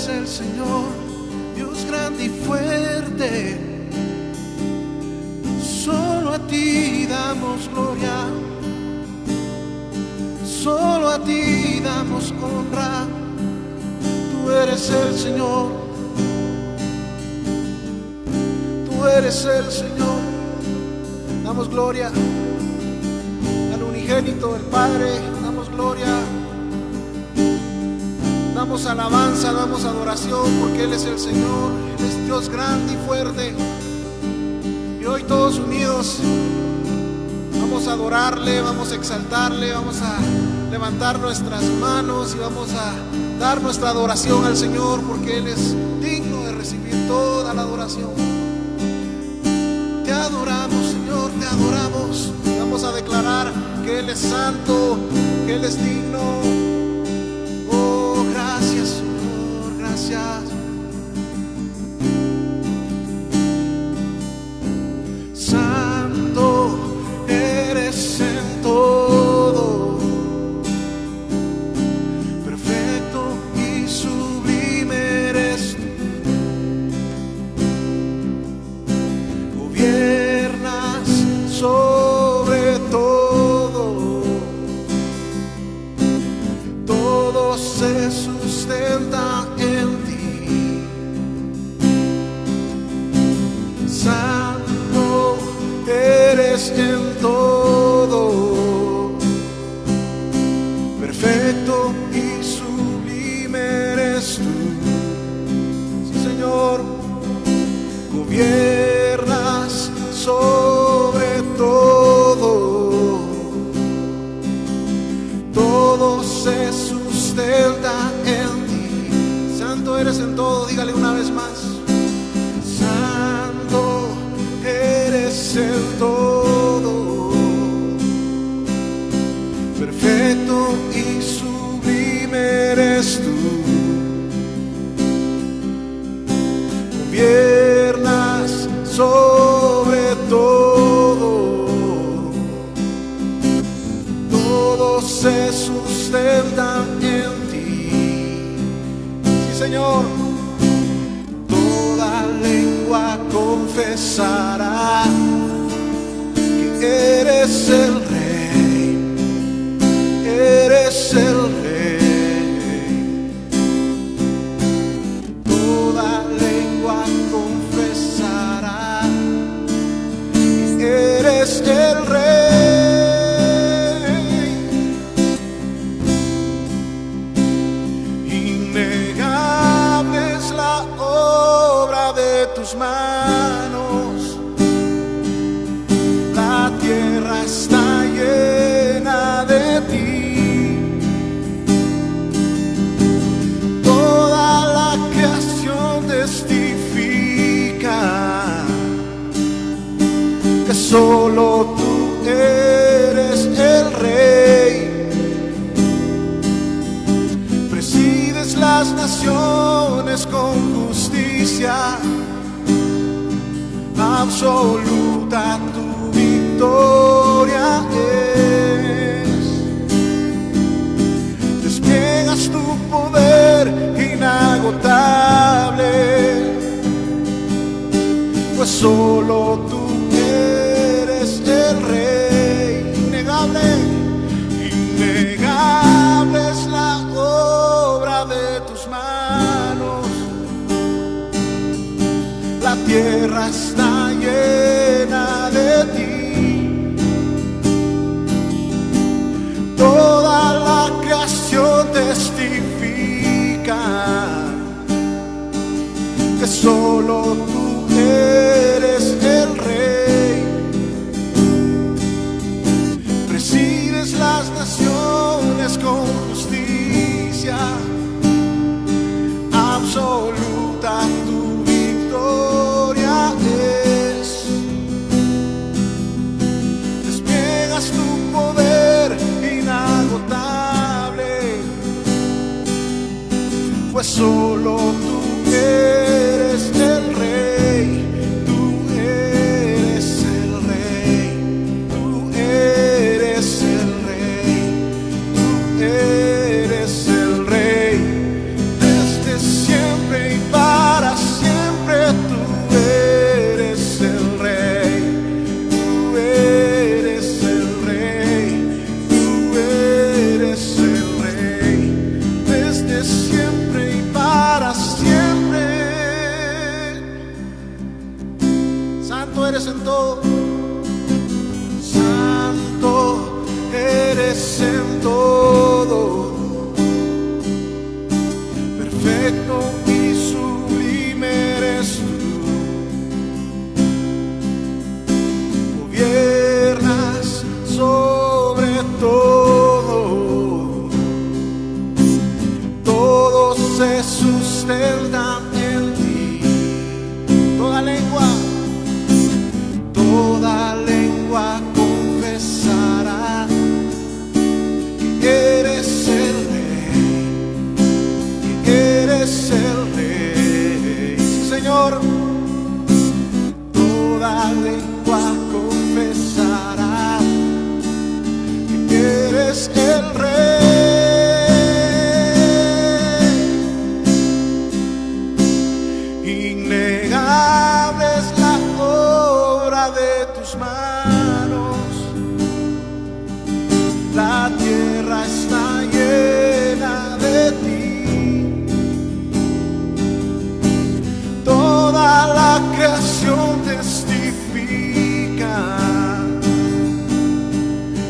eres el Señor, Dios grande y fuerte. Solo a ti damos gloria, solo a ti damos honra. Tú eres el Señor, tú eres el Señor. Damos gloria al unigénito, el Padre, damos gloria, damos alabanza, damos adoración, porque Él es el Señor, Él es Dios grande y fuerte. Y hoy todos unidos vamos a adorarle, vamos a exaltarle, vamos a levantar nuestras manos y vamos a dar nuestra adoración al Señor, porque Él es digno de recibir toda la adoración. Te adoramos, Señor, te adoramos. Vamos a declarar que Él es santo, que Él es digno. Oh, gracias, Señor, gracias. Santo eres en todo, perfecto y sublime eres tú. Gobiernas sobre todo, todo se sustenta en ti. Santo eres en todo, perfecto y sublime eres tú. Sí, Señor, gobiernas sobre todo, todo se sustenta en ti. Santo eres en todo, dígale una vez más. Santo eres en todo, perfecto y sublime eres tú. Gobiernas sobre todo, todo se sustenta en ti. Sí, Señor. Toda lengua confesará que eres el Rey, eres el Rey. Toda lengua confesará que eres el Rey. Innegable es la obra de tus manos, la tierra está llena de ti. Toda la creación testifica que solo tú eres el Rey. Presides las naciones con justicia, absoluta tu victoria es. Despliegas tu poder inagotable, pues solo tú eres el Rey. Innegable, innegable es la obra de tus manos, la tierra está llena de ti. Toda la creación testifica que solo tú eres el Rey. Presides las naciones con justicia, absoluta tu victoria es. Despliegas tu poder inagotable, pues solo tú eres el Rey. Tú eres el Rey, tú eres el Rey, tú eres el Rey desde siempre. santo eres en todo. Santo eres en todo. Perfecto y sublime eres tú. Gobiernas sobre todo. Todos se sustentan en ti. Toda lengua confesará que eres el Rey, que eres el Rey. Sí, Señor. Toda lengua confesará que eres el Rey. Innegable es la obra de tus manos. La tierra está llena de ti. Toda la creación testifica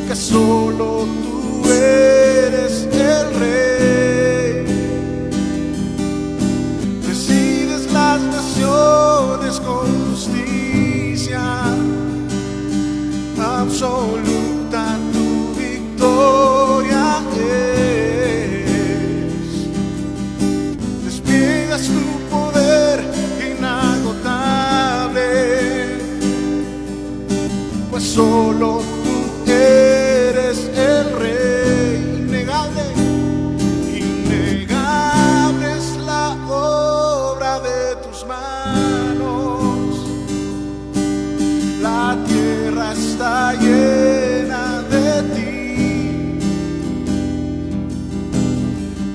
que solo tú eres el Rey. Presides las naciones con justicia absoluta. Tu victoria es. Despliegas tu poder inagotable, pues solo tú eres el Rey. Innegable, innegable es la obra de tus manos. La tierra está llena de ti.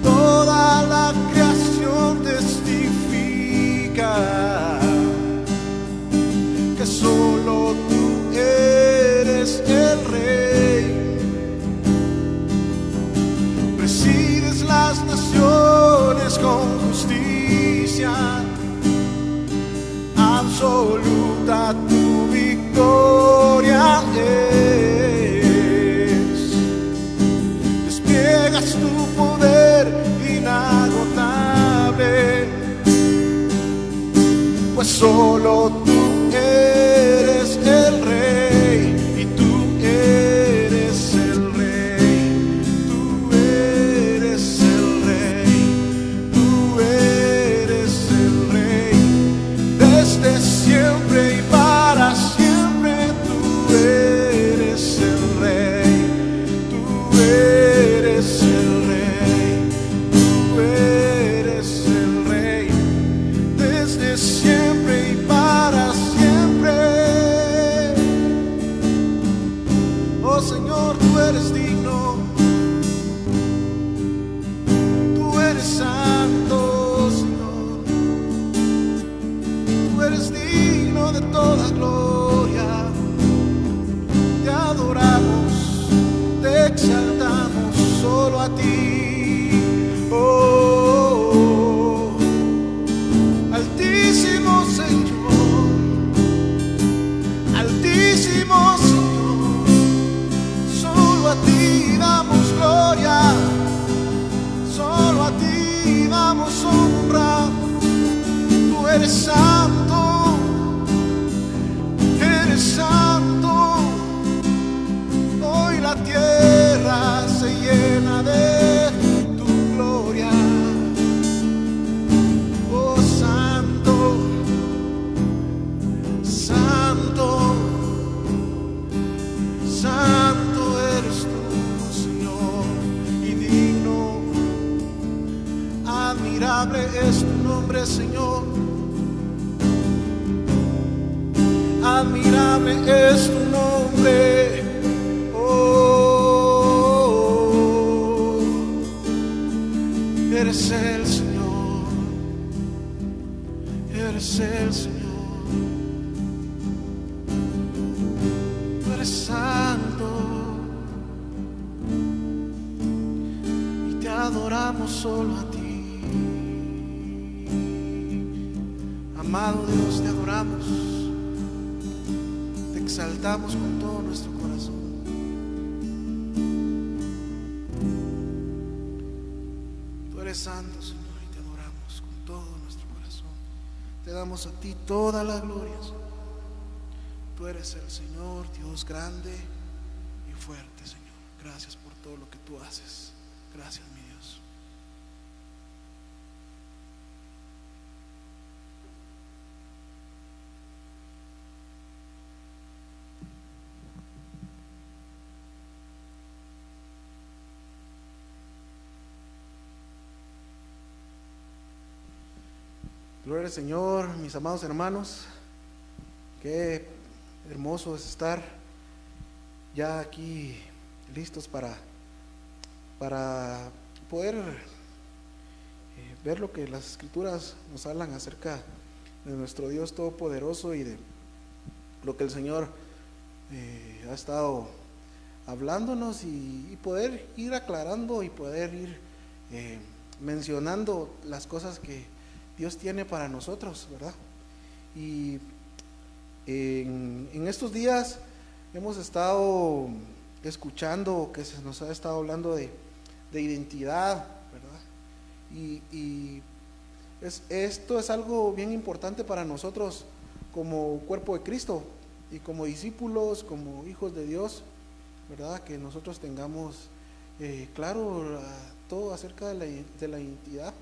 Toda la creación testifica que solo tú eres el Rey. Presides las naciones con justicia absoluta. Tu victoria es. Despliegas tu poder inagotable, pues solo tú eres el Rey. Y tú eres el Rey. Tú eres el Rey. Tú eres el Rey. Desde siempre y para siempre tú eres el Rey. Tú eres el Rey. Tú eres el Rey. Desde siempre y para siempre. Oh Señor, tú eres digno. Tú eres santo, Señor. Tú eres digno de toda gloria. Te adoramos, te exaltamos solo a ti. Oh, Altísimo Señor, Altísimo Señor, solo a ti damos gloria, solo a ti damos honra. Tú eres santo, eres santo. Hoy la tierra se llena de tu gloria. Oh santo, santo, santo eres tú, Señor, y digno. Admirable es tu nombre, Señor. Admirable es tu nombre. Oh, eres el Señor. Eres el Señor. Tú eres santo. Y te adoramos solo a ti. Amado Dios, te adoramos. exaltamos con todo nuestro corazón. Tú eres santo, Señor, y te adoramos con todo nuestro corazón. Te damos a ti toda la gloria, Señor. Tú eres el Señor, Dios grande y fuerte, Señor. Gracias por todo lo que tú haces. Gracias, mi Dios. Gloria al Señor, mis amados hermanos. Qué hermoso es estar ya aquí listos para poder ver lo que las Escrituras nos hablan acerca de nuestro Dios Todopoderoso y de lo que el Señor ha estado hablándonos y poder ir aclarando y poder ir mencionando las cosas que Dios tiene para nosotros, ¿verdad? Y en estos días hemos estado escuchando que se nos ha estado hablando de identidad, ¿verdad? Y esto es algo bien importante para nosotros como cuerpo de Cristo y como discípulos, como hijos de Dios, ¿verdad? Que nosotros tengamos claro todo acerca de la identidad,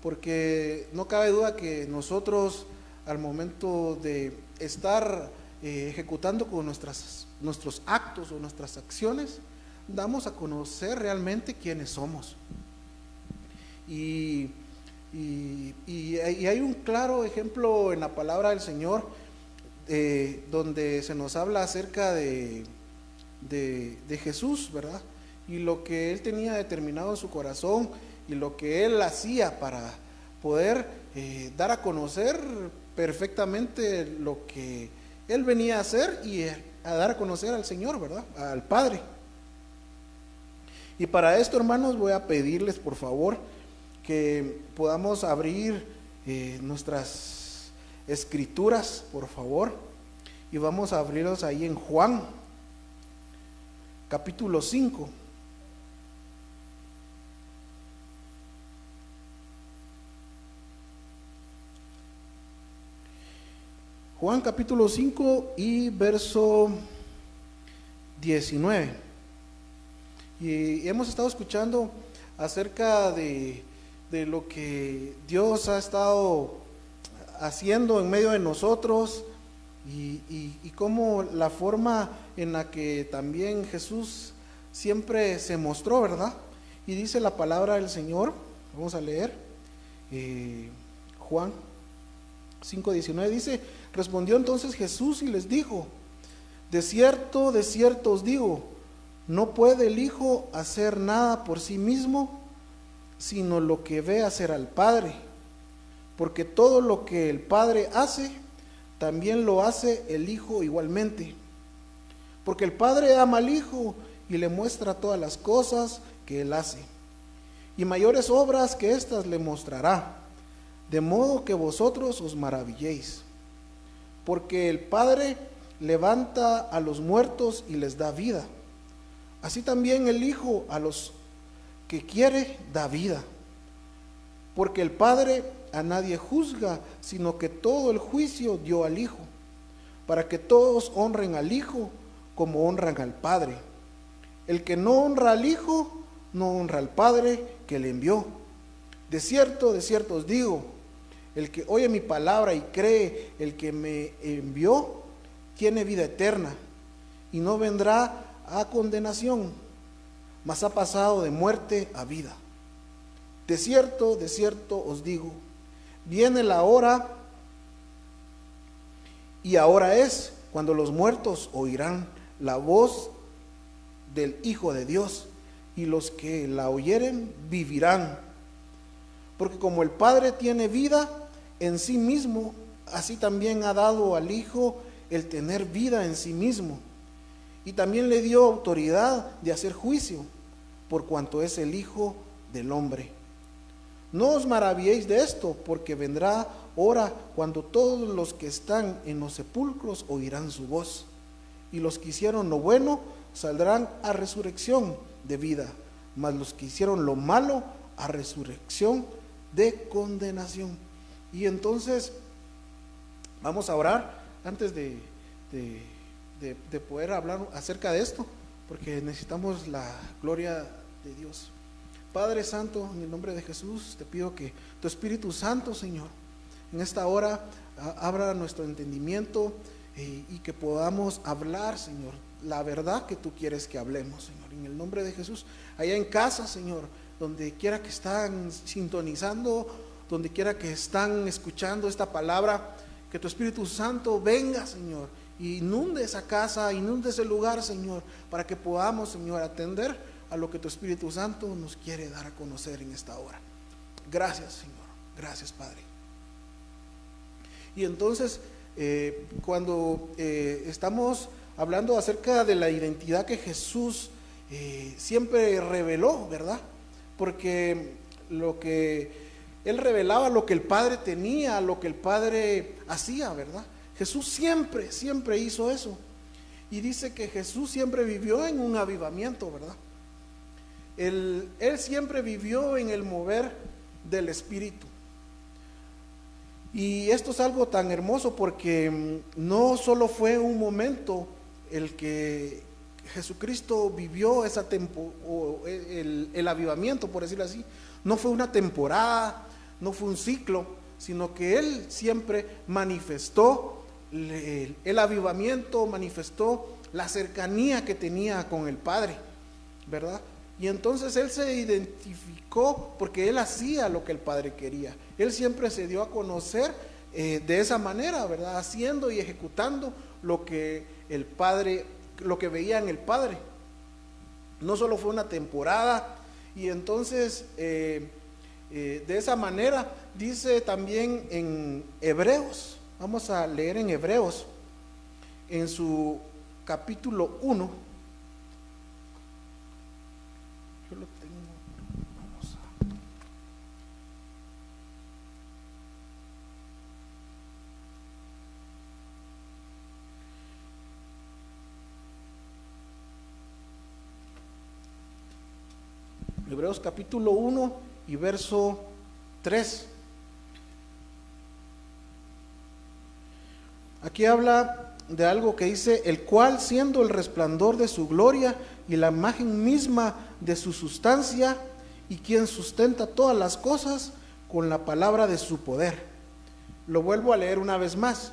porque no cabe duda que nosotros al momento de estar ejecutando con nuestros actos o nuestras acciones, damos a conocer realmente quiénes somos. Y hay un claro ejemplo en la palabra del Señor, donde se nos habla acerca de Jesús, ¿verdad? Y lo que Él tenía determinado en su corazón y lo que Él hacía para poder dar a conocer perfectamente lo que Él venía a hacer y a dar a conocer al Señor, ¿verdad? Al Padre. Y para esto, hermanos, voy a pedirles por favor que podamos abrir nuestras escrituras, por favor, y vamos a abrirlos ahí en Juan, capítulo 5. Juan capítulo 5 y verso 19. Y hemos estado escuchando acerca de lo que Dios ha estado haciendo en medio de nosotros y cómo la forma en la que también Jesús siempre se mostró, ¿verdad? Y dice la palabra del Señor, vamos a leer, Juan 5:19 dice: respondió entonces Jesús y les dijo: de cierto os digo, no puede el Hijo hacer nada por sí mismo, sino lo que ve hacer al Padre, porque todo lo que el Padre hace, también lo hace el Hijo igualmente. Porque el Padre ama al Hijo y le muestra todas las cosas que Él hace, y mayores obras que éstas le mostrará, de modo que vosotros os maravilléis. Porque el Padre levanta a los muertos y les da vida, así también el Hijo a los que quiere da vida. Porque el Padre a nadie juzga, sino que todo el juicio dio al Hijo, para que todos honren al Hijo como honran al Padre. El que no honra al Hijo, no honra al Padre que le envió. De cierto os digo, el que oye mi palabra y cree el que me envió, tiene vida eterna, y no vendrá a condenación, mas ha pasado de muerte a vida. De cierto os digo, viene la hora, y ahora es, cuando los muertos oirán la voz del Hijo de Dios, y los que la oyeren vivirán. Porque como el Padre tiene vida en sí mismo, así también ha dado al Hijo el tener vida en sí mismo, y también le dio autoridad de hacer juicio, por cuanto es el Hijo del hombre. No os maravilléis de esto, porque vendrá hora cuando todos los que están en los sepulcros oirán su voz, y los que hicieron lo bueno saldrán a resurrección de vida, mas los que hicieron lo malo a resurrección de condenación. Y entonces vamos a orar antes de poder hablar acerca de esto, porque necesitamos la gloria de Dios. Padre Santo, en el nombre de Jesús, te pido que tu Espíritu Santo, Señor, en esta hora abra nuestro entendimiento y que podamos hablar, Señor, la verdad que tú quieres que hablemos, Señor, en el nombre de Jesús. Allá en casa, Señor, donde quiera que están sintonizando, donde quiera que están escuchando esta palabra, que tu Espíritu Santo venga, Señor, y inunde esa casa, inunde ese lugar, Señor, para que podamos, Señor, atender a lo que tu Espíritu Santo nos quiere dar a conocer en esta hora. Gracias, Señor. Gracias, Padre. Y entonces, cuando estamos hablando acerca de la identidad que Jesús siempre reveló, ¿verdad? Porque lo que Él revelaba, lo que el Padre tenía, lo que el Padre hacía, ¿verdad? Jesús siempre hizo eso. Y dice que Jesús siempre vivió en un avivamiento, ¿verdad? Él siempre vivió en el mover del Espíritu. Y esto es algo tan hermoso porque no solo fue un momento el que Jesucristo vivió esa el avivamiento, por decirlo así. No fue una temporada, no fue un ciclo, sino que Él siempre manifestó el avivamiento, manifestó la cercanía que tenía con el Padre, ¿verdad? Y entonces Él se identificó porque Él hacía lo que el Padre quería. Él siempre se dio a conocer de esa manera, ¿verdad? Haciendo y ejecutando lo que el Padre, lo que veía en el Padre. No solo fue una temporada. Y entonces de esa manera dice también en Hebreos. Vamos a leer en Hebreos, en su capítulo 1. Yo lo tengo. Vamos a... Hebreos capítulo 1 y verso 3. Aquí habla de algo que dice: el cual, siendo el resplandor de su gloria y la imagen misma de su sustancia, y quien sustenta todas las cosas con la palabra de su poder. Lo vuelvo a leer una vez más.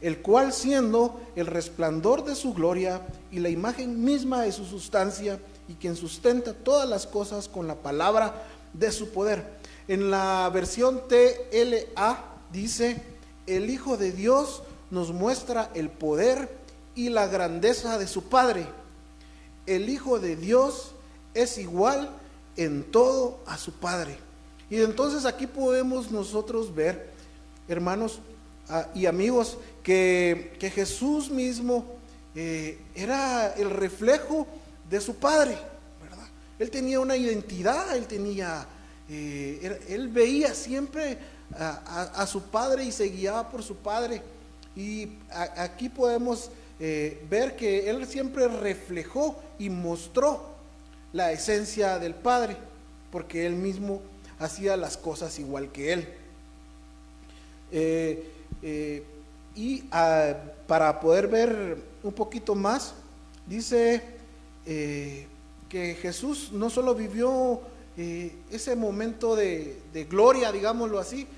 El cual, siendo el resplandor de su gloria y la imagen misma de su sustancia, y quien sustenta todas las cosas con la palabra de su poder. En la versión TLA dice: el Hijo de Dios nos muestra el poder y la grandeza de su Padre. El Hijo de Dios es igual en todo a su Padre. Y entonces aquí podemos nosotros ver, hermanos y amigos, que Jesús mismo era el reflejo de su Padre, ¿verdad? Él tenía una identidad, él veía siempre a su Padre y se guiaba por su Padre. Y aquí podemos ver que Él siempre reflejó y mostró la esencia del Padre, porque Él mismo hacía las cosas igual que Él. Para poder ver un poquito más, dice que Jesús no solo vivió ese momento de gloria, digámoslo así,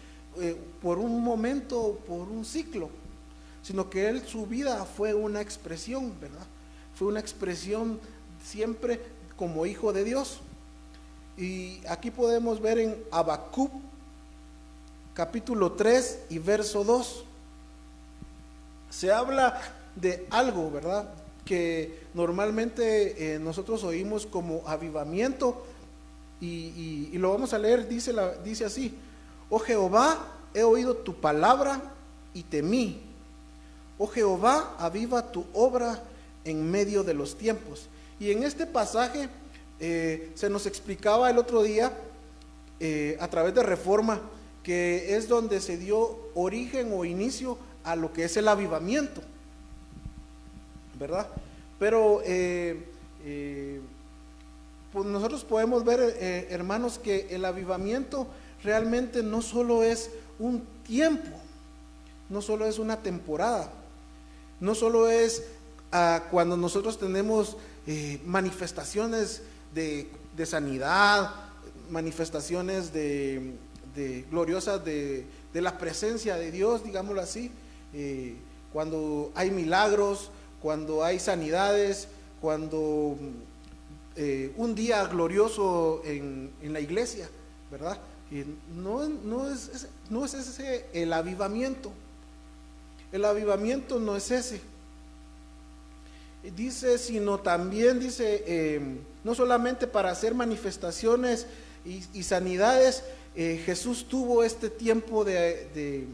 por un momento, por un ciclo, sino que su vida fue una expresión, ¿verdad? Fue una expresión siempre como hijo de Dios. Y aquí podemos ver en Habacuc capítulo 3 y verso 2. Se habla de algo, ¿verdad?, que normalmente nosotros oímos como avivamiento, y lo vamos a leer. Dice así: oh Jehová, he oído tu palabra y temí. Oh Jehová, aviva tu obra en medio de los tiempos. Y en este pasaje se nos explicaba el otro día a través de Reforma que es donde se dio origen o inicio a lo que es el avivamiento, ¿verdad? Pero pues nosotros podemos ver, hermanos, que el avivamiento realmente no solo es un tiempo, no solo es una temporada, no solo es cuando nosotros tenemos manifestaciones de sanidad, manifestaciones de gloriosas de la presencia de Dios, digámoslo así, cuando hay milagros, cuando hay sanidades, cuando un día glorioso en la iglesia, ¿verdad? No es ese el avivamiento. El avivamiento no es ese. Dice, sino también dice, no solamente para hacer manifestaciones y sanidades, Jesús tuvo este tiempo de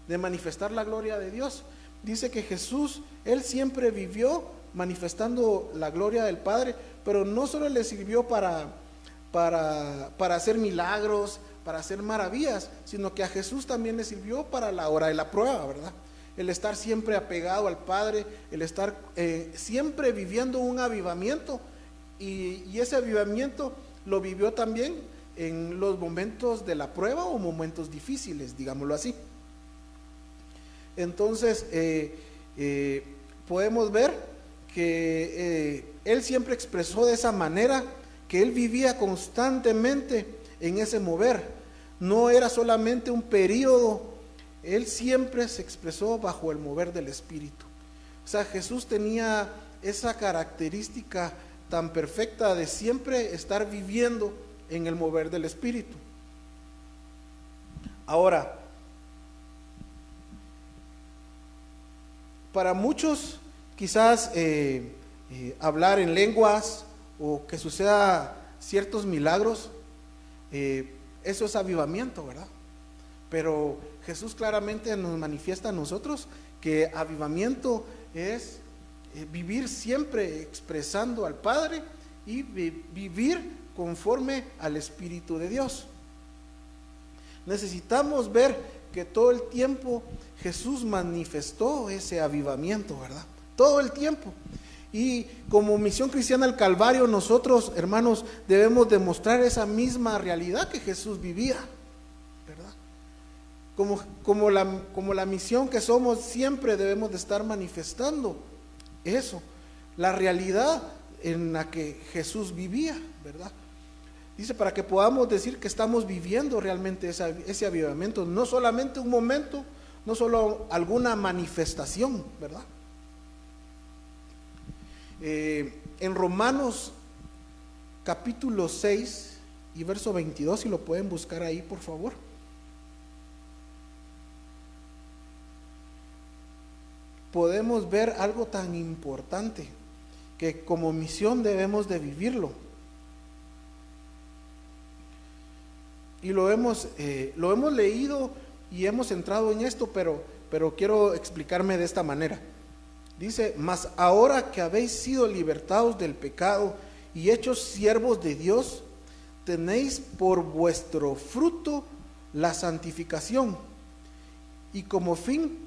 manifestar la gloria de Dios. Dice que Jesús, Él siempre vivió manifestando la gloria del Padre, pero no solo le sirvió para hacer milagros, para hacer maravillas, sino que a Jesús también le sirvió para la hora de la prueba, ¿verdad? El estar siempre apegado al Padre, el estar siempre viviendo un avivamiento, y ese avivamiento lo vivió también en los momentos de la prueba o momentos difíciles, digámoslo así. Entonces podemos ver que Él siempre expresó de esa manera, que Él vivía constantemente en ese mover. No era solamente un periodo, Él siempre se expresó bajo el mover del Espíritu. O sea, Jesús tenía esa característica tan perfecta de siempre estar viviendo en el mover del Espíritu. Ahora, para muchos quizás hablar en lenguas o que suceda ciertos milagros, eso es avivamiento, ¿verdad? Pero Jesús claramente nos manifiesta a nosotros que avivamiento es vivir siempre expresando al Padre y vivir conforme al Espíritu de Dios. Necesitamos ver que todo el tiempo Jesús manifestó ese avivamiento, ¿verdad? Todo el tiempo. Y como Misión Cristiana del Calvario, nosotros, hermanos, debemos demostrar esa misma realidad que Jesús vivía, ¿verdad? Como la misión que somos, siempre debemos de estar manifestando eso, la realidad en la que Jesús vivía, ¿verdad? Dice, para que podamos decir que estamos viviendo realmente ese avivamiento, no solamente un momento, no solo alguna manifestación, ¿verdad? En Romanos capítulo 6 y verso 22, si lo pueden buscar ahí, por favor. Podemos ver algo tan importante que como misión debemos de vivirlo. Y lo hemos leído y hemos entrado en esto, pero quiero explicarme de esta manera. Dice, mas ahora que habéis sido libertados del pecado y hechos siervos de Dios, tenéis por vuestro fruto la santificación y como fin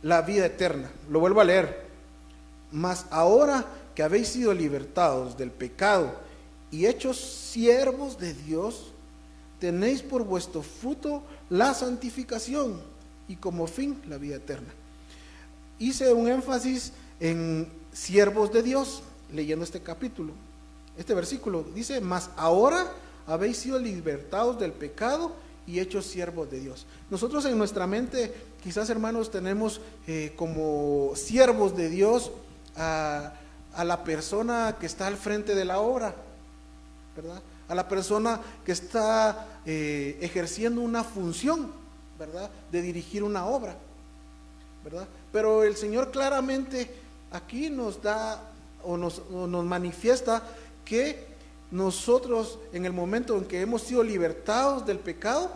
la vida eterna. Lo vuelvo a leer. Mas ahora que habéis sido libertados del pecado y hechos siervos de Dios, tenéis por vuestro fruto la santificación y como fin la vida eterna. Hice un énfasis en siervos de Dios leyendo este capítulo. Este versículo dice, mas ahora habéis sido libertados del pecado y hechos siervos de Dios. Nosotros en nuestra mente, quizás, hermanos, tenemos como siervos de Dios a la persona que está al frente de la obra, ¿verdad? A la persona que está ejerciendo una función, ¿verdad? De dirigir una obra, ¿verdad? Pero el Señor claramente aquí nos da o nos manifiesta que nosotros, en el momento en que hemos sido libertados del pecado,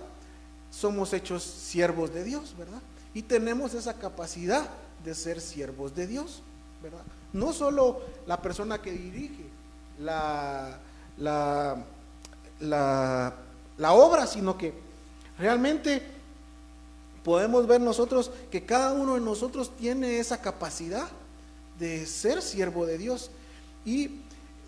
somos hechos siervos de Dios, ¿verdad? Y tenemos esa capacidad de ser siervos de Dios, ¿verdad? No solo la persona que dirige la obra, sino que realmente podemos ver nosotros que cada uno de nosotros tiene esa capacidad de ser siervo de Dios. Y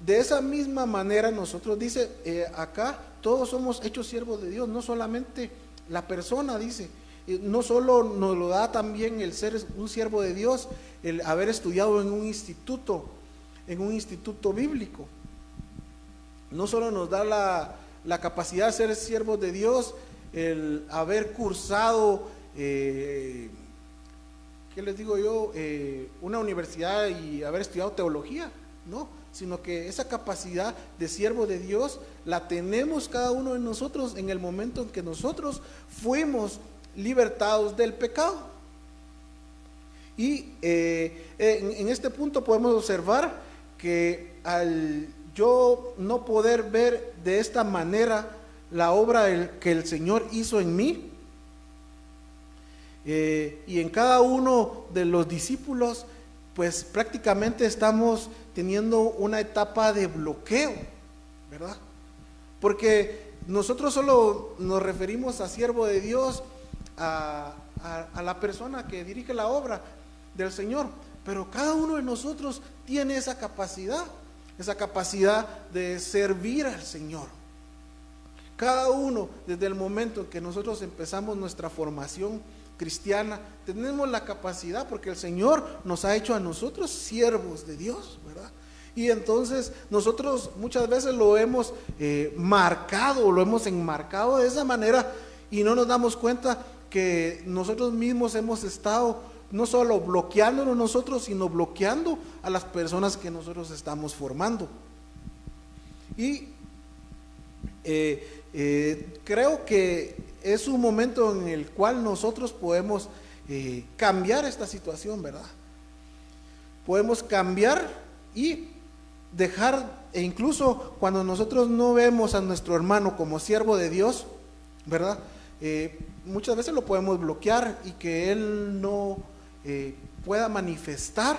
de esa misma manera nosotros, dice acá, todos somos hechos siervos de Dios, no solamente la persona, dice, no solo nos lo da también el ser un siervo de Dios, el haber estudiado en un instituto bíblico. No solo nos da la capacidad de ser siervos de Dios, el haber cursado, ¿qué les digo yo? Una universidad y haber estudiado teología, no, sino que esa capacidad de siervo de Dios la tenemos cada uno de nosotros en el momento en que nosotros fuimos libertados del pecado. Y en este punto podemos observar que al yo no poder ver de esta manera la obra que el Señor hizo en mí y en cada uno de los discípulos, pues prácticamente estamos teniendo una etapa de bloqueo, ¿verdad? Porque nosotros solo nos referimos a siervo de Dios, a la persona que dirige la obra del Señor, pero cada uno de nosotros tiene esa capacidad de servir al Señor. Cada uno, desde el momento en que nosotros empezamos nuestra formación cristiana, tenemos la capacidad, porque el Señor nos ha hecho a nosotros siervos de Dios, ¿verdad? Y entonces nosotros muchas veces lo hemos marcado, lo hemos enmarcado de esa manera y no nos damos cuenta que nosotros mismos hemos estado no solo bloqueándonos nosotros, sino bloqueando a las personas que nosotros estamos formando. Y creo que es un momento en el cual nosotros podemos cambiar esta situación, ¿verdad? Podemos cambiar y dejar, e incluso cuando nosotros no vemos a nuestro hermano como siervo de Dios, ¿verdad? Muchas veces lo podemos bloquear y que él no pueda manifestar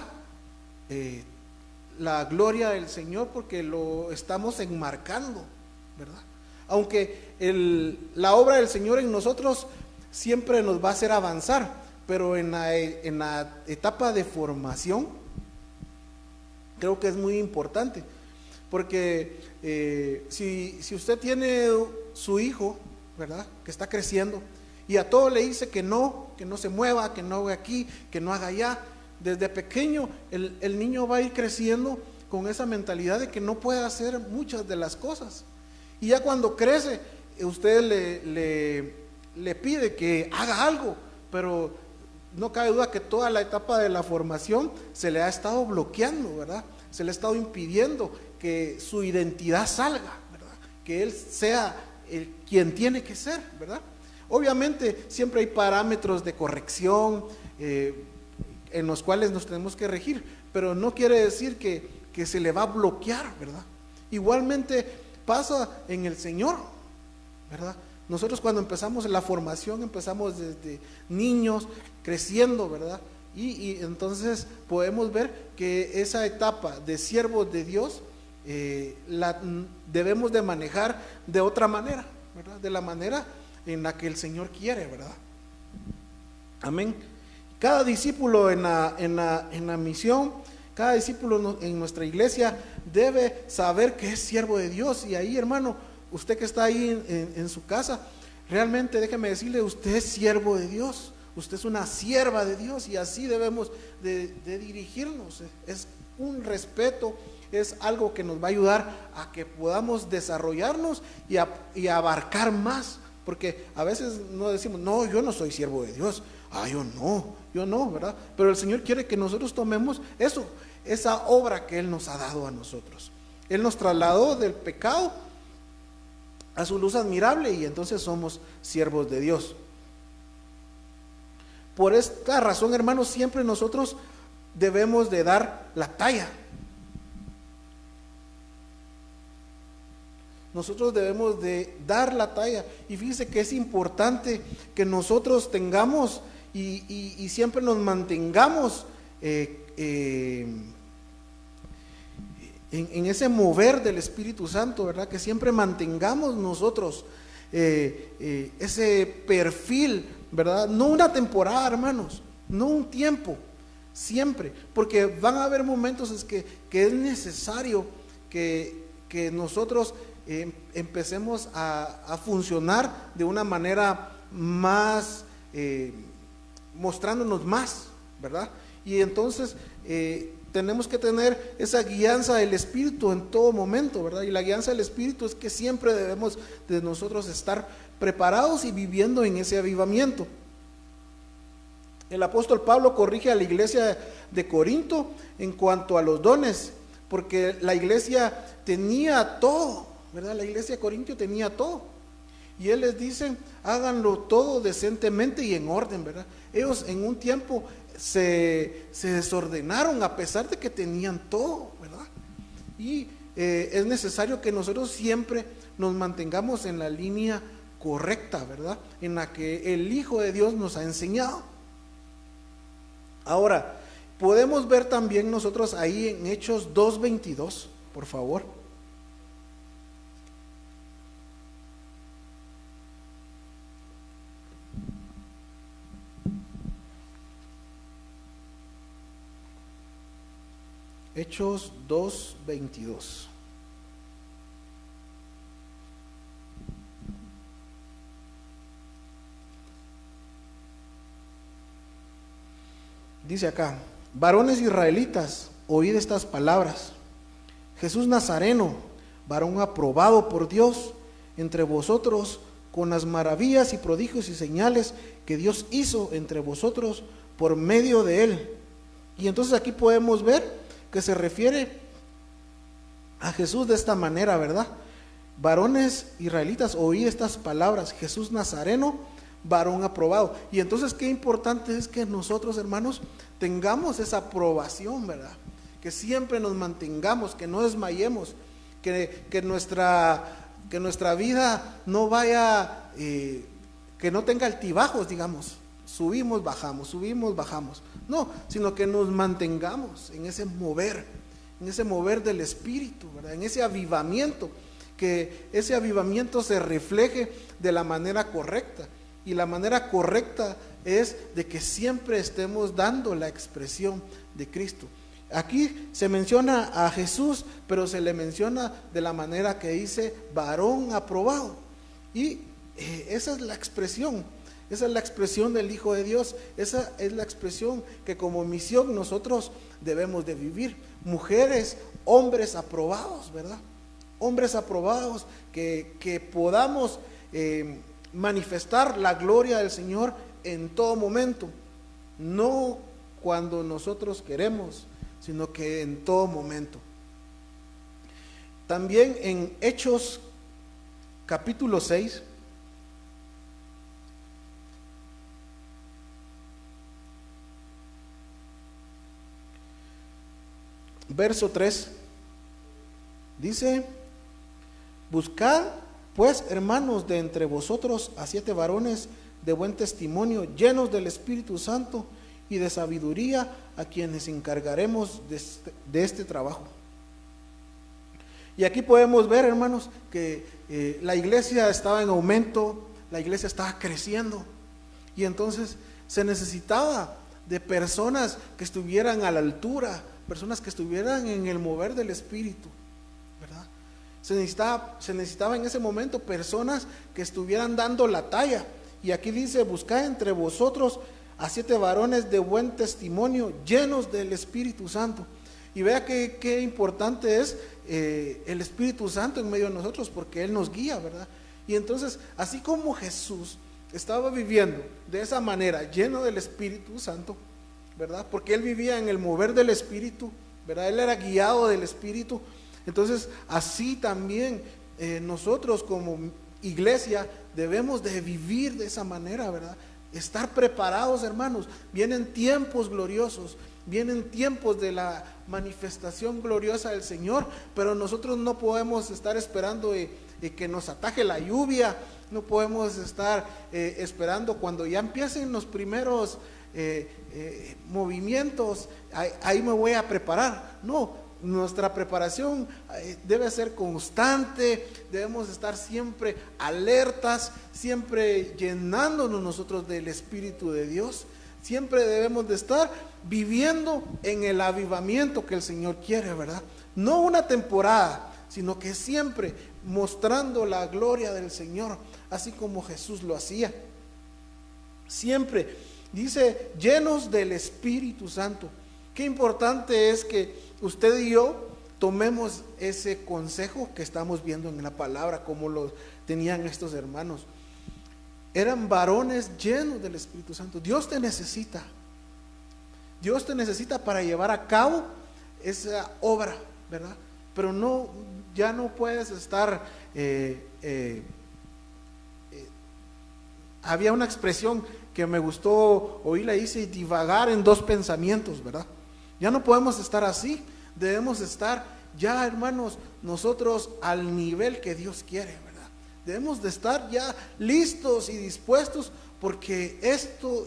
la gloria del Señor, porque lo estamos enmarcando, ¿verdad? Aunque la obra del Señor en nosotros siempre nos va a hacer avanzar, pero en la etapa de formación creo que es muy importante, porque si usted tiene su hijo, ¿verdad?, que está creciendo y a todo le dice que no se mueva, que no haga aquí, que no haga allá, desde pequeño el niño va a ir creciendo con esa mentalidad de que no puede hacer muchas de las cosas. Y ya cuando crece, usted le pide que haga algo, pero no cabe duda que toda la etapa de la formación se le ha estado bloqueando, ¿verdad? Se le ha estado impidiendo que su identidad salga, ¿verdad? Que él sea quien tiene que ser, ¿verdad? Obviamente siempre hay parámetros de corrección en los cuales nos tenemos que regir, pero no quiere decir que se le va a bloquear, ¿verdad? Igualmente pasa en el Señor, ¿verdad? Nosotros cuando empezamos la formación, empezamos desde niños, creciendo, ¿verdad? Y entonces podemos ver que esa etapa de siervos de Dios la debemos de manejar de otra manera, ¿verdad? De la manera en la que el Señor quiere, ¿verdad? Amén. Cada discípulo en la misión, cada discípulo en nuestra iglesia debe saber que es siervo de Dios. Y ahí, hermano, usted que está ahí en su casa, realmente déjeme decirle, usted es siervo de Dios, usted es una sierva de Dios, y así debemos de dirigirnos. Es un respeto, es algo que nos va a ayudar a que podamos desarrollarnos y abarcar más, porque a veces no decimos, no, yo no soy siervo de Dios, yo no, ¿verdad? Pero el Señor quiere que nosotros tomemos esa obra que Él nos ha dado a nosotros. Él nos trasladó del pecado a su luz admirable, y entonces somos siervos de Dios. Por esta razón, hermanos, siempre nosotros debemos de dar la talla. Nosotros debemos de dar la talla. Y fíjense que es importante que nosotros tengamos y siempre nos mantengamos en ese mover del Espíritu Santo, ¿verdad? Que siempre mantengamos nosotros ese perfil, ¿verdad? No una temporada, hermanos, no un tiempo, siempre, porque van a haber momentos que es necesario que nosotros empecemos a funcionar de una manera más, mostrándonos más, ¿verdad? Y entonces tenemos que tener esa guianza del Espíritu en todo momento, ¿verdad? Y la guianza del Espíritu es que siempre debemos de nosotros estar preparados y viviendo en ese avivamiento. El apóstol Pablo corrige a la iglesia de Corinto en cuanto a los dones, porque la iglesia tenía todo, ¿verdad? La iglesia de Corinto tenía todo. Y él les dice, háganlo todo decentemente y en orden, ¿verdad? Ellos en un tiempo se desordenaron a pesar de que tenían todo, ¿verdad? Y es necesario que nosotros siempre nos mantengamos en la línea correcta, ¿verdad? En la que el Hijo de Dios nos ha enseñado. Ahora, podemos ver también nosotros ahí en Hechos 2:22, por favor. Hechos 2:22. Dice acá, varones israelitas, oíd estas palabras. Jesús Nazareno, varón aprobado por Dios entre vosotros, con las maravillas y prodigios y señales que Dios hizo entre vosotros por medio de él. Y entonces aquí podemos ver que se refiere a Jesús de esta manera, ¿verdad? Varones israelitas, oí estas palabras, Jesús Nazareno, varón aprobado. Y entonces qué importante es que nosotros, hermanos, tengamos esa aprobación, ¿verdad? Que siempre nos mantengamos, que no desmayemos, que nuestra vida no vaya, que no tenga altibajos, digamos, subimos, bajamos, no, sino que nos mantengamos en ese mover del Espíritu, ¿verdad? En ese avivamiento, que ese avivamiento se refleje de la manera correcta. Y la manera correcta es de que siempre estemos dando la expresión de Cristo. Aquí se menciona a Jesús, pero se le menciona de la manera que dice varón aprobado. Y esa es la expresión del Hijo de Dios. Esa es la expresión que como misión nosotros debemos de vivir. Mujeres, hombres aprobados, ¿verdad? Hombres aprobados, que podamos manifestar la gloria del Señor en todo momento, no cuando nosotros queremos, sino que en todo momento. También en Hechos capítulo 6, verso 3, dice, buscad pues, hermanos, de entre vosotros a 7 varones de buen testimonio, llenos del Espíritu Santo y de sabiduría, a quienes encargaremos de este trabajo. Y aquí podemos ver, hermanos, que la iglesia estaba en aumento, la iglesia estaba creciendo, y entonces se necesitaba de personas que estuvieran a la altura, personas que estuvieran en el mover del Espíritu, ¿verdad? Se necesitaba en ese momento personas que estuvieran dando la talla. Y aquí dice, buscad entre vosotros a 7 varones de buen testimonio, llenos del Espíritu Santo. Y vea qué importante es el Espíritu Santo en medio de nosotros, porque Él nos guía, ¿verdad? Y entonces, así como Jesús estaba viviendo de esa manera, lleno del Espíritu Santo, ¿verdad? Porque Él vivía en el mover del Espíritu, ¿verdad? Él era guiado del Espíritu. Entonces, así también nosotros como iglesia debemos de vivir de esa manera, ¿verdad? Estar preparados, hermanos. Vienen tiempos gloriosos, vienen tiempos de la manifestación gloriosa del Señor, pero nosotros no podemos estar esperando que nos ataje la lluvia, no podemos estar esperando cuando ya empiecen los primeros movimientos, ahí me voy a preparar. No, nuestra preparación debe ser constante, debemos estar siempre alertas, siempre llenándonos nosotros del Espíritu de Dios. Siempre debemos de estar viviendo en el avivamiento que el Señor quiere, ¿verdad? No una temporada, sino que siempre mostrando la gloria del Señor, así como Jesús lo hacía. Siempre, dice, llenos del Espíritu Santo. Qué importante es que usted y yo tomemos ese consejo que estamos viendo en la palabra, como lo tenían estos hermanos. Eran varones llenos del Espíritu Santo. Dios te necesita. Dios te necesita para llevar a cabo esa obra, ¿verdad? Pero no, ya no puedes estar... había una expresión que me gustó oírla, dice divagar en dos pensamientos, ¿verdad? Ya no podemos estar así. Debemos estar ya, hermanos, nosotros al nivel que Dios quiere, ¿verdad? Debemos de estar ya listos y dispuestos, porque esto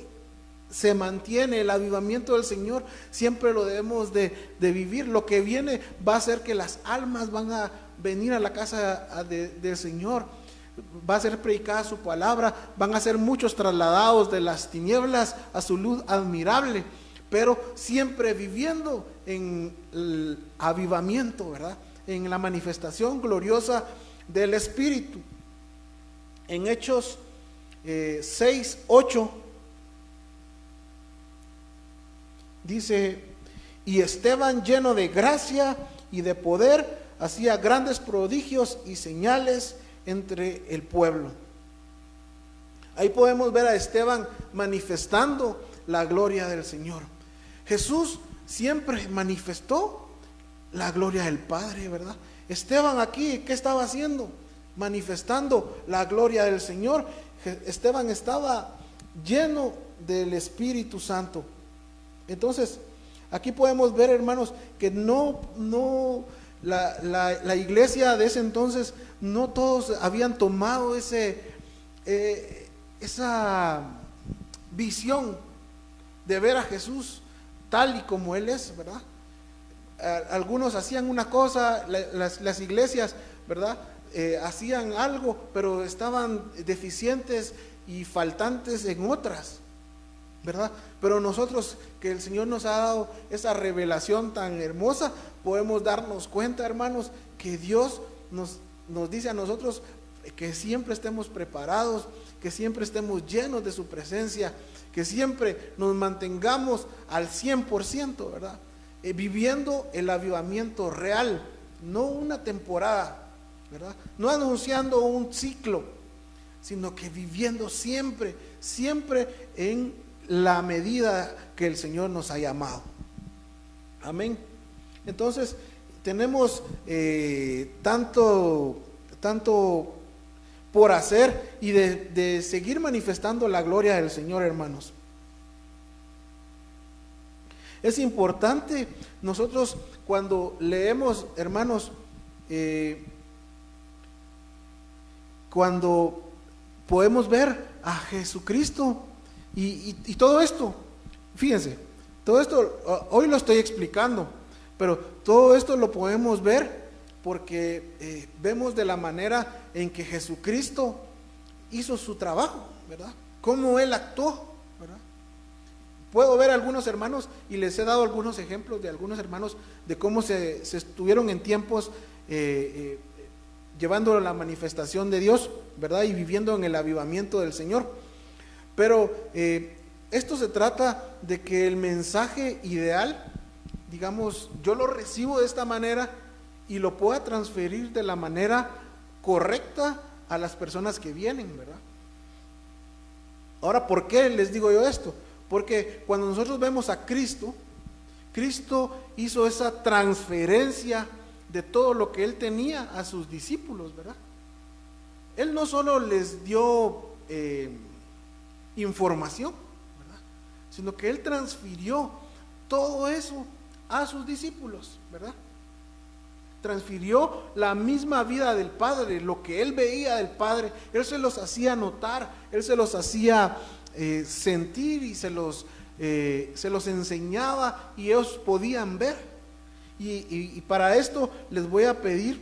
se mantiene, el avivamiento del Señor siempre lo debemos de vivir. Lo que viene va a ser que las almas van a venir a la casa del Señor, va a ser predicada su palabra, van a ser muchos trasladados de las tinieblas a su luz admirable, pero siempre viviendo en el avivamiento, ¿verdad? En la manifestación gloriosa del Espíritu. En Hechos 6:8 dice: y Esteban, lleno de gracia y de poder, hacía grandes prodigios y señales entre el pueblo. Ahí podemos ver a Esteban manifestando la gloria del Señor. Jesús siempre manifestó la gloria del Padre, ¿verdad? Esteban aquí, ¿qué estaba haciendo? Manifestando la gloria del Señor. Esteban estaba lleno del Espíritu Santo. Entonces, aquí podemos ver, hermanos, que la iglesia de ese entonces, no todos habían tomado esa visión de ver a Jesús tal y como Él es, ¿verdad? Algunos hacían una cosa, las iglesias, ¿verdad? Hacían algo, pero estaban deficientes y faltantes en otras, ¿verdad? Pero nosotros, que el Señor nos ha dado esa revelación tan hermosa, podemos darnos cuenta, hermanos, que Dios nos dice a nosotros que siempre estemos preparados, que siempre estemos llenos de su presencia, que siempre nos mantengamos al 100%, ¿verdad? Viviendo el avivamiento real, no una temporada, ¿verdad? No anunciando un ciclo, sino que viviendo siempre en la medida que el Señor nos ha llamado. Amén. Entonces, tenemos tanto por hacer y de seguir manifestando la gloria del Señor, hermanos. Es importante nosotros cuando leemos, hermanos, cuando podemos ver a Jesucristo y todo esto, fíjense, todo esto hoy lo estoy explicando, pero todo esto lo podemos ver porque vemos de la manera en que Jesucristo hizo su trabajo, ¿verdad? Cómo Él actuó, ¿verdad? Puedo ver a algunos hermanos, y les he dado algunos ejemplos de algunos hermanos de cómo se estuvieron en tiempos llevando la manifestación de Dios, ¿verdad? Y viviendo en el avivamiento del Señor. Pero esto se trata de que el mensaje ideal, digamos, yo lo recibo de esta manera y lo pueda transferir de la manera correcta a las personas que vienen, ¿verdad? Ahora, ¿por qué les digo yo esto? Porque cuando nosotros vemos a Cristo, Cristo hizo esa transferencia de todo lo que Él tenía a sus discípulos, ¿verdad? Él no solo les dio información, ¿verdad? Sino que Él transfirió todo eso a sus discípulos, ¿verdad? Transfirió la misma vida del Padre, lo que Él veía del Padre, Él se los hacía notar, Él se los hacía sentir y se los enseñaba y ellos podían ver. Y para esto les voy a pedir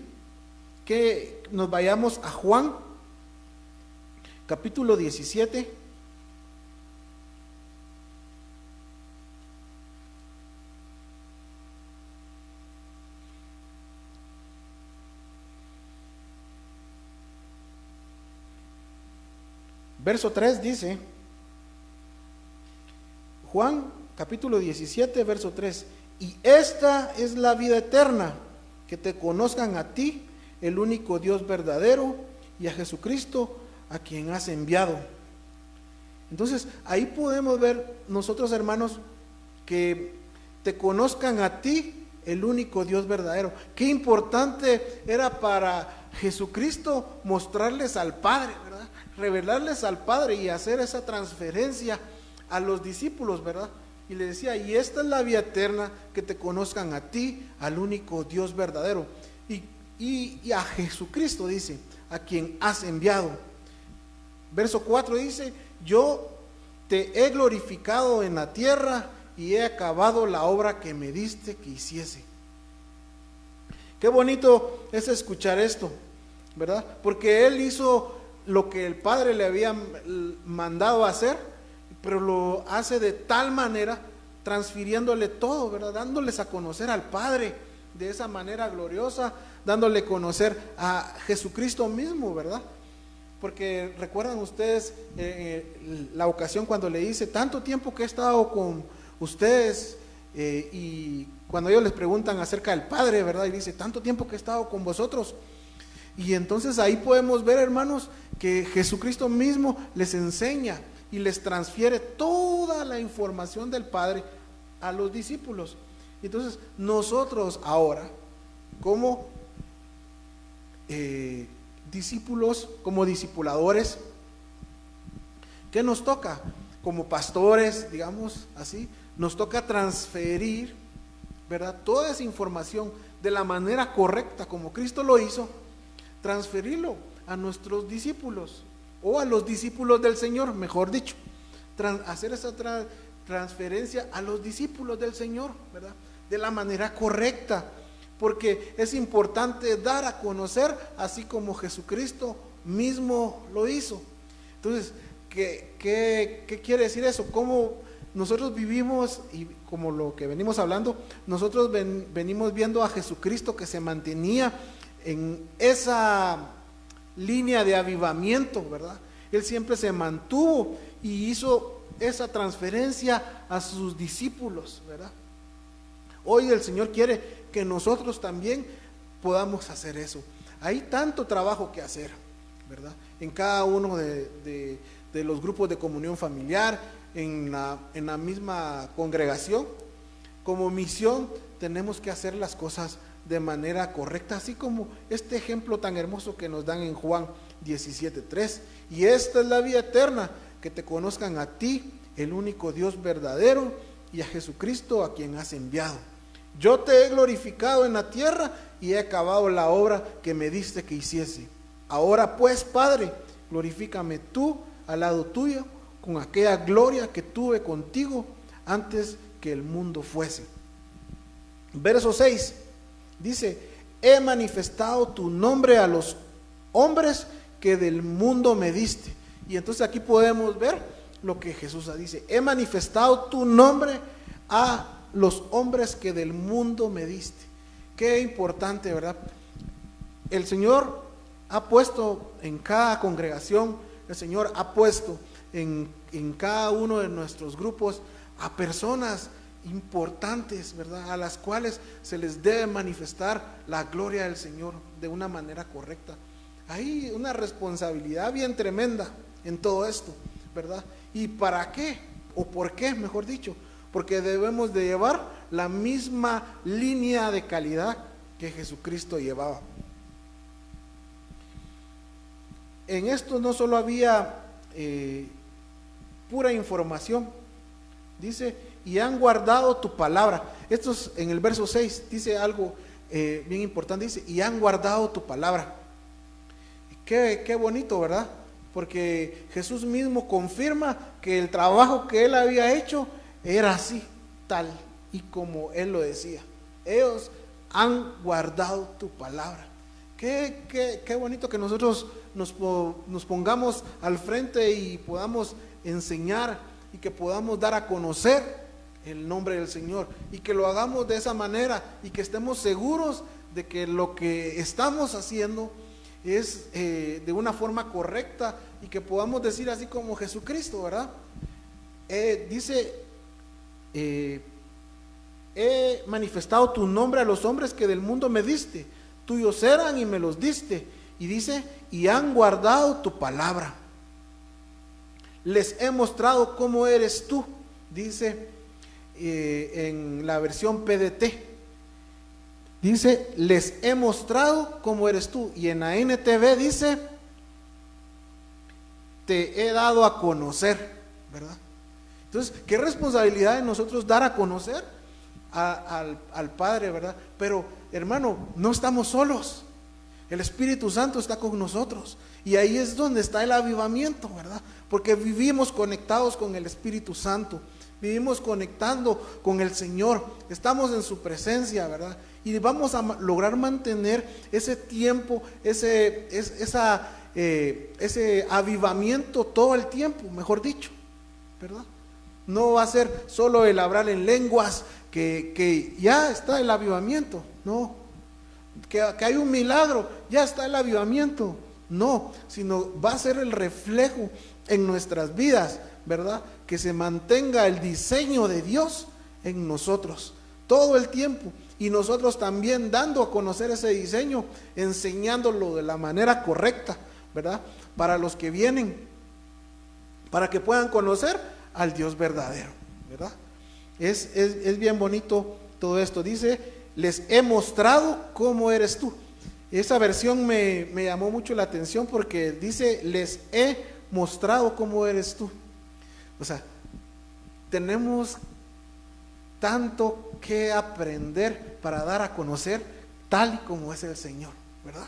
que nos vayamos a Juan, capítulo 17. Verso 3 dice, Juan capítulo 17, verso 3, y esta es la vida eterna, que te conozcan a ti, el único Dios verdadero, y a Jesucristo, a quien has enviado. Entonces, ahí podemos ver nosotros, hermanos, que te conozcan a ti, el único Dios verdadero. Qué importante era para Jesucristo mostrarles al Padre, ¿verdad? Revelarles al Padre y hacer esa transferencia a los discípulos, ¿verdad? Y le decía, y esta es la vida eterna, que te conozcan a ti, al único Dios verdadero, y a Jesucristo, dice, a quien has enviado. Verso 4 dice, yo te he glorificado en la tierra y he acabado la obra que me diste que hiciese. Qué bonito es escuchar esto, ¿verdad? Porque Él hizo lo que el Padre le había mandado hacer, pero lo hace de tal manera, transfiriéndole todo, ¿verdad? Dándoles a conocer al Padre de esa manera gloriosa, dándole a conocer a Jesucristo mismo, ¿verdad? Porque recuerdan ustedes la ocasión cuando le dice, tanto tiempo que he estado con ustedes, y cuando ellos les preguntan acerca del Padre, ¿verdad? Y dice, tanto tiempo que he estado con vosotros. Y entonces ahí podemos ver, hermanos, que Jesucristo mismo les enseña y les transfiere toda la información del Padre a los discípulos. Entonces nosotros ahora, como discípulos, como discipuladores, ¿qué nos toca? Como pastores, digamos así, nos toca transferir, ¿verdad?, toda esa información de la manera correcta, como Cristo lo hizo, transferirlo a nuestros discípulos, o a los discípulos del Señor, mejor dicho, hacer esa transferencia a los discípulos del Señor, ¿verdad?, de la manera correcta, porque es importante dar a conocer, así como Jesucristo mismo lo hizo. Entonces, ¿qué quiere decir eso? ¿Cómo nosotros vivimos? Y como lo que venimos hablando, nosotros venimos viendo a Jesucristo que se mantenía en esa línea de avivamiento, ¿verdad? Él siempre se mantuvo y hizo esa transferencia a sus discípulos, ¿verdad? Hoy el Señor quiere que nosotros también podamos hacer eso. Hay tanto trabajo que hacer, ¿verdad? En cada uno de los grupos de comunión familiar, en la misma congregación, como misión tenemos que hacer las cosas de manera correcta, así como este ejemplo tan hermoso que nos dan en Juan 17:3. Y esta es la vida eterna, que te conozcan a ti, el único Dios verdadero, y a Jesucristo, a quien has enviado. Yo te he glorificado en la tierra y he acabado la obra que me diste que hiciese. Ahora pues, Padre, glorifícame tú al lado tuyo con aquella gloria que tuve contigo antes que el mundo fuese. Verso 6 dice, he manifestado tu nombre a los hombres que del mundo me diste. Y entonces aquí podemos ver lo que Jesús dice, he manifestado tu nombre a los hombres que del mundo me diste. Qué importante, ¿verdad? El Señor ha puesto en cada congregación, el Señor ha puesto en cada uno de nuestros grupos a personas importantes, ¿verdad?, a las cuales se les debe manifestar la gloria del Señor de una manera correcta. Hay una responsabilidad bien tremenda en todo esto, ¿verdad? ¿Y para qué? ¿O por qué, mejor dicho? Porque debemos de llevar la misma línea de calidad que Jesucristo llevaba. En esto no solo había pura información, dice, y han guardado tu palabra. Esto es en el verso 6, dice algo bien importante, dice, y han guardado tu palabra. Qué bonito, ¿verdad? Porque Jesús mismo confirma que el trabajo que Él había hecho era así, tal y como Él lo decía. Ellos han guardado tu palabra. Qué bonito que nosotros nos pongamos al frente y podamos enseñar y que podamos dar a conocer el nombre del Señor, y que lo hagamos de esa manera y que estemos seguros de que lo que estamos haciendo es de una forma correcta, y que podamos decir así como Jesucristo, ¿verdad? Dice, he manifestado tu nombre a los hombres que del mundo me diste, tuyos eran y me los diste, y dice, y han guardado tu palabra. Les he mostrado cómo eres tú, dice en la versión PDT. Dice, les he mostrado cómo eres tú. Y en la NTV dice, te he dado a conocer, ¿verdad? Entonces, qué responsabilidad de nosotros dar a conocer al Padre, ¿verdad? Pero, hermano, no estamos solos. El Espíritu Santo está con nosotros. Y ahí es donde está el avivamiento, ¿verdad? Porque vivimos conectados con el Espíritu Santo. Vivimos conectando con el Señor. Estamos en su presencia, ¿verdad? Y vamos a lograr mantener ese tiempo, ese avivamiento todo el tiempo, mejor dicho, ¿verdad? No va a ser solo el hablar en lenguas que ya está el avivamiento, no. Que hay un milagro, ya está el avivamiento, no. Sino va a ser el reflejo en nuestras vidas, ¿verdad? Que se mantenga el diseño de Dios en nosotros todo el tiempo, y nosotros también dando a conocer ese diseño, enseñándolo de la manera correcta, ¿verdad? Para los que vienen, para que puedan conocer al Dios verdadero, ¿verdad? Es bien bonito todo esto. Dice, les he mostrado cómo eres tú. Esa versión me llamó mucho la atención, porque dice, les he mostrado cómo eres tú. O sea, tenemos tanto que aprender para dar a conocer tal y como es el Señor, ¿verdad?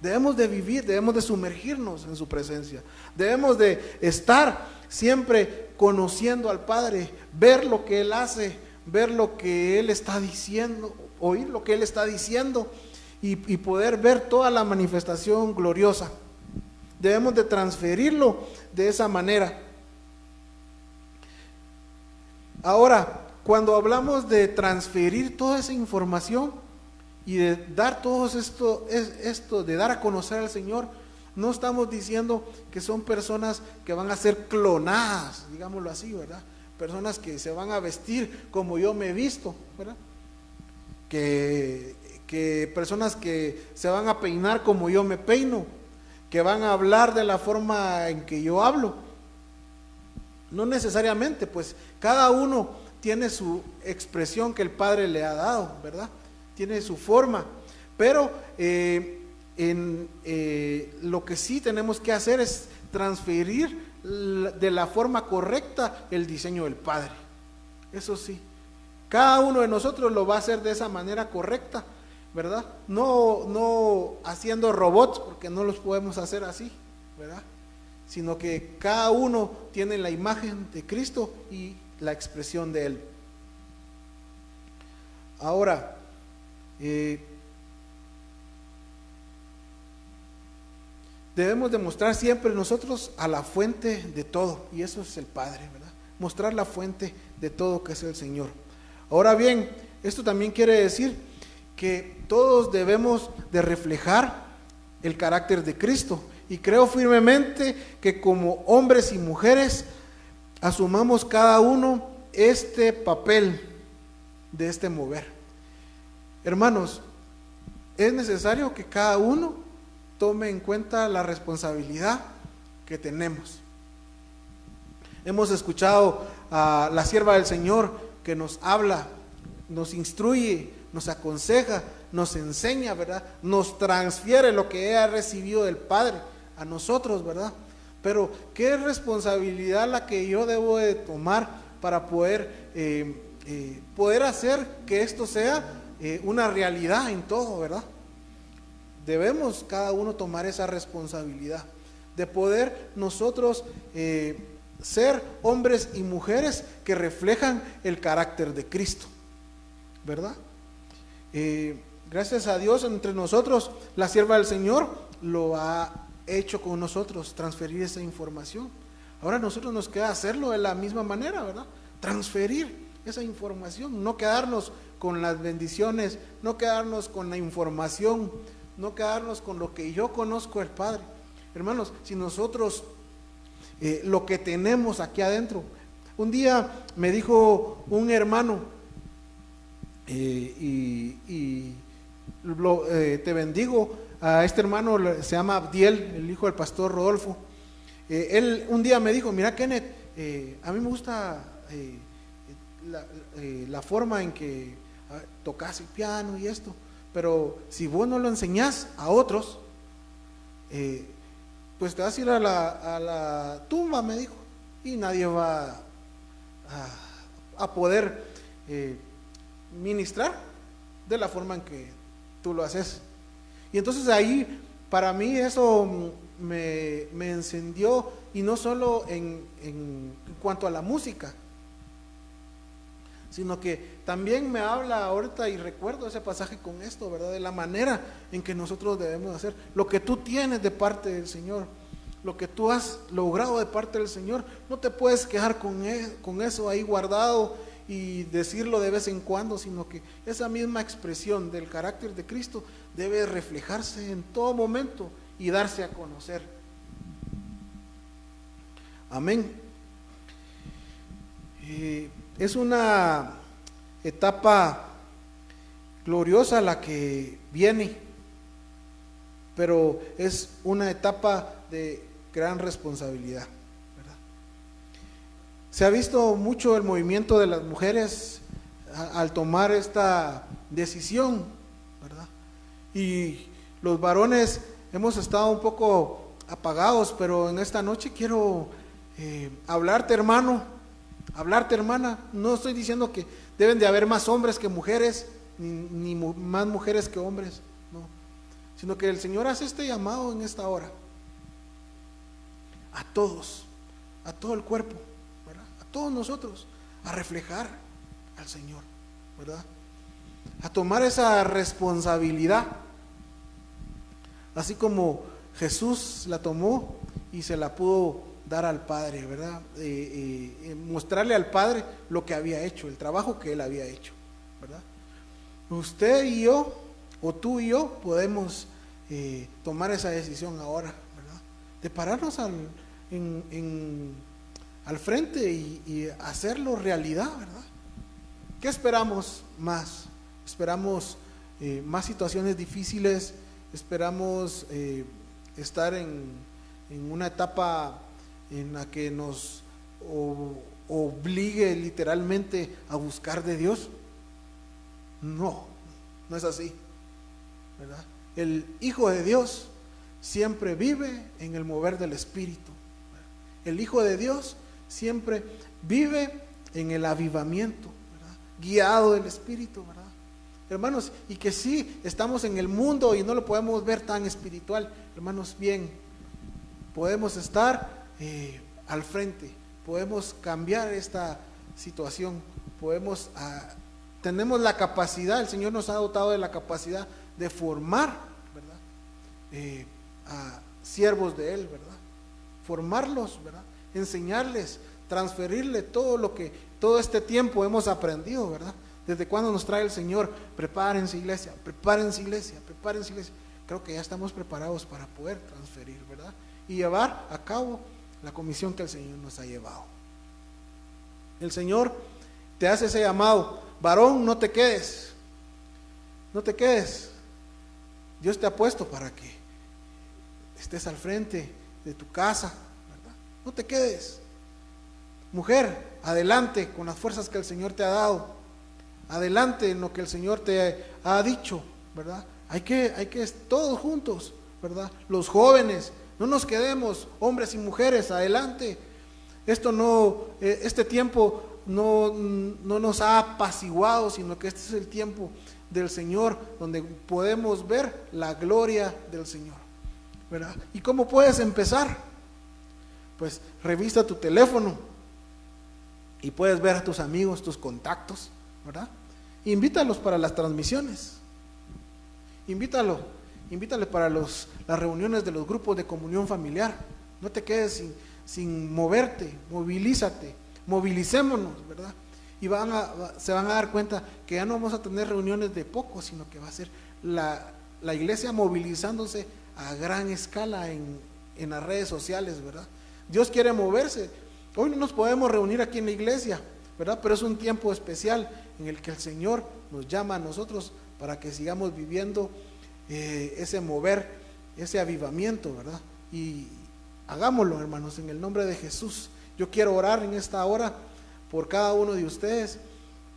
Debemos de vivir, debemos de sumergirnos en su presencia, debemos de estar siempre conociendo al Padre, ver lo que Él hace, ver lo que Él está diciendo, oír lo que Él está diciendo, y poder ver toda la manifestación gloriosa. Debemos de transferirlo de esa manera. Ahora, cuando hablamos de transferir toda esa información y de dar todo esto de dar a conocer al Señor, no estamos diciendo que son personas que van a ser clonadas, digámoslo así, ¿verdad? Personas que se van a vestir como yo me he visto, ¿verdad? Que personas que se van a peinar como yo me peino, que van a hablar de la forma en que yo hablo. No necesariamente, pues cada uno tiene su expresión que el Padre le ha dado, ¿verdad? Tiene su forma, pero lo que sí tenemos que hacer es transferir de la forma correcta el diseño del Padre. Eso sí, cada uno de nosotros lo va a hacer de esa manera correcta, ¿verdad? No haciendo robots, porque no los podemos hacer así, ¿verdad? Sino que cada uno tiene la imagen de Cristo y la expresión de Él. Ahora, debemos demostrar siempre nosotros a la fuente de todo, y eso es el Padre, ¿verdad? Mostrar la fuente de todo, que es el Señor. Ahora bien, esto también quiere decir que todos debemos de reflejar el carácter de Cristo, y creo firmemente que como hombres y mujeres asumamos cada uno este papel de este mover. Hermanos, es necesario que cada uno tome en cuenta la responsabilidad que tenemos. Hemos escuchado a la sierva del Señor que nos habla, nos instruye, nos aconseja, nos enseña, ¿verdad? Nos transfiere lo que ella ha recibido del Padre a nosotros, ¿verdad? Pero qué responsabilidad la que yo debo de tomar para poder hacer que esto sea una realidad en todo, ¿verdad? Debemos cada uno tomar esa responsabilidad de poder nosotros ser hombres y mujeres que reflejan el carácter de Cristo, ¿verdad? Gracias a Dios, entre nosotros, la sierva del Señor lo ha hecho con nosotros, transferir esa información. Ahora a nosotros nos queda hacerlo de la misma manera, ¿verdad? Transferir esa información, no quedarnos con las bendiciones, no quedarnos con la información, no quedarnos con lo que yo conozco del Padre. Hermanos, si nosotros lo que tenemos aquí adentro, un día me dijo un hermano, te bendigo, a este hermano se llama Abdiel, el hijo del pastor Rodolfo. Él un día me dijo, mira Kenneth, a mí me gusta la forma en que tocas el piano y esto, pero si vos no lo enseñás a otros, pues te vas a ir a la tumba, me dijo, y nadie va a poder ministrar de la forma en que tú lo haces. Y entonces ahí para mí eso me encendió, y no solo en cuanto a la música, sino que también me habla ahorita, y recuerdo ese pasaje con esto, ¿verdad? De la manera en que nosotros debemos hacer lo que tú tienes de parte del Señor, lo que tú has logrado de parte del Señor. No te puedes quedar con eso ahí guardado y decirlo de vez en cuando, sino que esa misma expresión del carácter de Cristo debe reflejarse en todo momento y darse a conocer. Amén. Es una etapa gloriosa la que viene, pero es una etapa de gran responsabilidad, ¿verdad? Se ha visto mucho el movimiento de las mujeres al tomar esta decisión, ¿verdad? Y los varones hemos estado un poco apagados, pero en esta noche quiero hablarte, hermano, hablarte, hermana. No estoy diciendo que deben de haber más hombres que mujeres, ni más mujeres que hombres, no, sino que el Señor hace este llamado en esta hora a todos, a todo el cuerpo, ¿verdad? A todos nosotros, a reflejar al Señor, ¿verdad? A tomar esa responsabilidad, así como Jesús la tomó y se la pudo dar al Padre, ¿verdad? Mostrarle al Padre lo que había hecho, el trabajo que Él había hecho, ¿verdad? Usted y yo, o tú y yo, podemos tomar esa decisión ahora, ¿verdad? De pararnos al frente y hacerlo realidad, ¿verdad? ¿Qué esperamos más? Esperamos más situaciones difíciles, esperamos estar en una etapa en la que nos obligue literalmente a buscar de Dios. No es así, ¿verdad? El Hijo de Dios siempre vive en el mover del Espíritu. El Hijo de Dios siempre vive en el avivamiento, ¿verdad? Guiado del Espíritu, ¿verdad? Hermanos, y que sí, estamos en el mundo y no lo podemos ver tan espiritual, hermanos, bien, podemos estar al frente, podemos cambiar esta situación, tenemos la capacidad, el Señor nos ha dotado de la capacidad de formar, ¿verdad? A siervos de Él, ¿verdad? Formarlos, ¿verdad? Enseñarles, transferirle todo este tiempo hemos aprendido, ¿verdad? Desde cuando nos trae el Señor, prepárense iglesia, prepárense iglesia, prepárense iglesia. Creo que ya estamos preparados para poder transferir, ¿verdad? Y llevar a cabo la comisión que el Señor nos ha llevado. El Señor te hace ese llamado: varón, no te quedes, no te quedes. Dios te ha puesto para que estés al frente de tu casa, ¿verdad? No te quedes. Mujer, adelante con las fuerzas que el Señor te ha dado, adelante en lo que el Señor te ha dicho, ¿verdad? Hay que todos juntos, ¿verdad? Los jóvenes, no nos quedemos, hombres y mujeres, adelante. Este tiempo no nos ha apaciguado, sino que este es el tiempo del Señor, donde podemos ver la gloria del Señor, ¿verdad? ¿Y cómo puedes empezar? Pues revisa tu teléfono y puedes ver a tus amigos, tus contactos, ¿verdad? Invítalos para las transmisiones, invítale para las reuniones de los grupos de comunión familiar. No te quedes sin moverte, movilicémonos, ¿verdad? Y se van a dar cuenta que ya no vamos a tener reuniones de pocos, sino que va a ser la iglesia movilizándose a gran escala en las redes sociales, ¿verdad? Dios quiere moverse. Hoy no nos podemos reunir aquí en la iglesia, ¿verdad? Pero es un tiempo especial en el que el Señor nos llama a nosotros para que sigamos viviendo ese mover, ese avivamiento, ¿verdad? Y hagámoslo, hermanos, en el nombre de Jesús. Yo quiero orar en esta hora por cada uno de ustedes,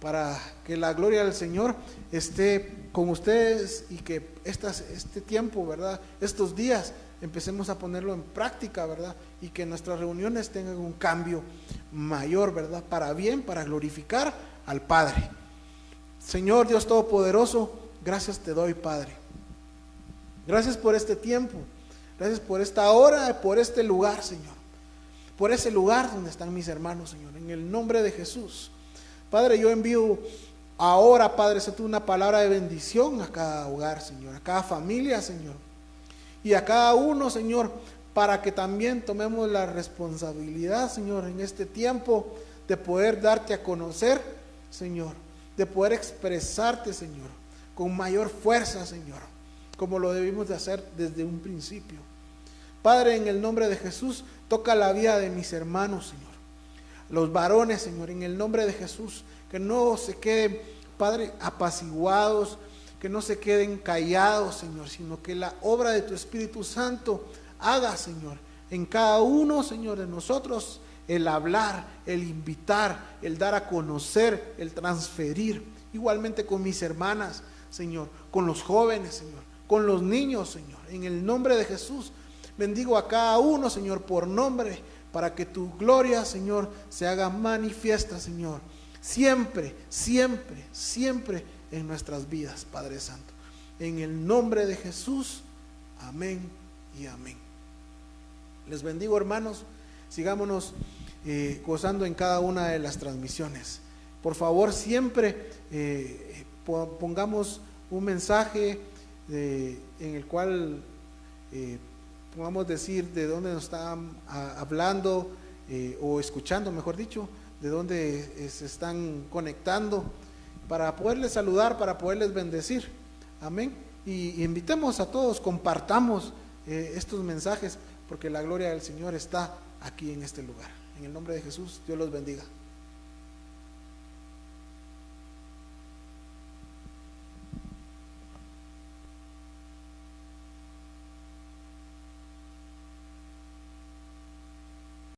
para que la gloria del Señor esté con ustedes y que este tiempo, ¿verdad? Estos días empecemos a ponerlo en práctica, ¿verdad? Y que nuestras reuniones tengan un cambio mayor, ¿verdad? Para bien, para glorificar al Padre. Señor Dios Todopoderoso, gracias te doy, Padre. Gracias por este tiempo, gracias por esta hora, por este lugar, Señor. Por ese lugar donde están mis hermanos, Señor, en el nombre de Jesús. Padre, yo envío ahora, Padre Santo, una palabra de bendición a cada hogar, Señor, a cada familia, Señor, y a cada uno, Señor, para que también tomemos la responsabilidad, Señor, en este tiempo de poder darte a conocer, Señor, de poder expresarte, Señor, con mayor fuerza, Señor, como lo debimos de hacer desde un principio. Padre, en el nombre de Jesús, toca la vida de mis hermanos, Señor, los varones, Señor, en el nombre de Jesús, que no se queden, Padre, apaciguados, que no se queden callados, Señor, sino que la obra de tu Espíritu Santo haga, Señor, en cada uno, Señor, de nosotros, el hablar, el invitar, el dar a conocer, el transferir, igualmente con mis hermanas, Señor, con los jóvenes, Señor, con los niños, Señor, en el nombre de Jesús. Bendigo a cada uno, Señor, por nombre, para que tu gloria, Señor, se haga manifiesta, Señor, siempre, siempre, siempre en nuestras vidas, Padre Santo. En el nombre de Jesús, amén y amén. Les bendigo, hermanos. Sigámonos gozando en cada una de las transmisiones. Por favor, siempre pongamos un mensaje en el cual podamos decir de dónde nos están hablando o escuchando, mejor dicho, de dónde se están conectando, para poderles saludar, para poderles bendecir. Amén. Y invitemos a todos, compartamos estos mensajes, porque la gloria del Señor está aquí en este lugar. En el nombre de Jesús, Dios los bendiga.